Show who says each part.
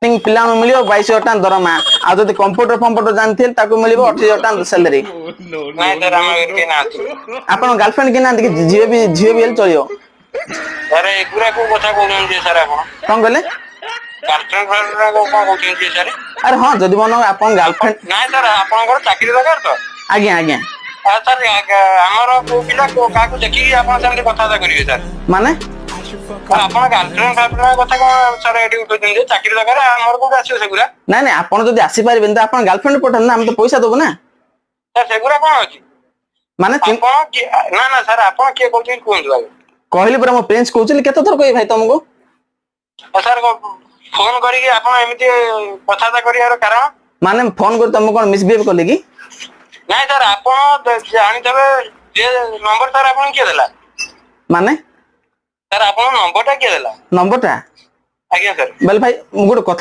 Speaker 1: पिला मिल 22,000 टका दरमा आ जदि कंप्यूटर फंप्यूटर जानथिल ताको मिलिबो 28,000 टका सैलरी
Speaker 2: नहीं सर हम के ना
Speaker 1: आपन गर्लफ्रेंड के ना देखि झियो भी चलियो
Speaker 2: सर एगुरा को कथा कहउन जे सर आपण
Speaker 1: कोन गले
Speaker 2: गर्लफ्रेंड फ्रेंड को कोन कहउन जे सर
Speaker 1: अरे हां जदि मन आपन गर्लफ्रेंड
Speaker 2: नहीं सर आपन चाकरी दरकार तो
Speaker 1: आज्ञा आज्ञा
Speaker 2: सर हमर को पिला को का को देखि आपन सामने कथा करिवे सर
Speaker 1: माने
Speaker 2: ଆପଣ ଗାର୍ଲଫ୍ରେଣ୍ଡ ଫାର୍ଲଫ୍ରେଣ୍ଡ କଥା କଣ ସାର୍ ଏଠି ଉଠଉଛନ୍ତି ଚାକିରି ଦରକାର ଆମର କୋଉଠି ଆସିବ ସେଗୁରା
Speaker 1: ନାଇଁ ନାଇଁ ଆପଣ ଯଦି ଆସି ପାରିବେନି ତ ଆପଣ ଗାର୍ଲଫ୍ରେଣ୍ଡ ପଠାନ୍ତୁ ନା ଆମେ ତ ପଇସା ଦବୁ ନା
Speaker 2: ସାର୍ ସେଗୁରା କଣ ଅଛି
Speaker 1: ମାନେ
Speaker 2: ଆପଣ ନା ନା ସାର୍ ଆପଣ କିଏ କହୁଛନ୍ତି କୁହନ୍ତୁ ଆଗ
Speaker 1: କହିଲି ପରା ମୁଁ ପ୍ରିନ୍ସ କହୁଥିଲି କେତେ ଥର କହିବି ଭାଇ ତମକୁ
Speaker 2: ସାର୍ ଫୋନ କରିକି ଆପଣ ଏମିତି କଥାବାର୍ତ୍ତା କରିବାର କାରଣ
Speaker 1: ମାନେ ଫୋନ କରି ତମକୁ କଣ ମିସବିହେଭ କଲି କି
Speaker 2: ନାଇଁ ସାର୍ ଆପଣ ଜାଣିଥିବେ ଯେ ନମ୍ବର ସାର୍ ଆପଣ କିଏ ଦେଲା
Speaker 1: ମାନେ
Speaker 2: ସାର୍ ଆପଣଙ୍କ ନମ୍ବରଟା କିଏ ଦେଲା
Speaker 1: ନମ୍ବରଟା
Speaker 2: ଆଜ୍ଞା ସାର୍
Speaker 1: ବେଲେ ଭାଇ ମୁଁ ଗୋଟେ କଥା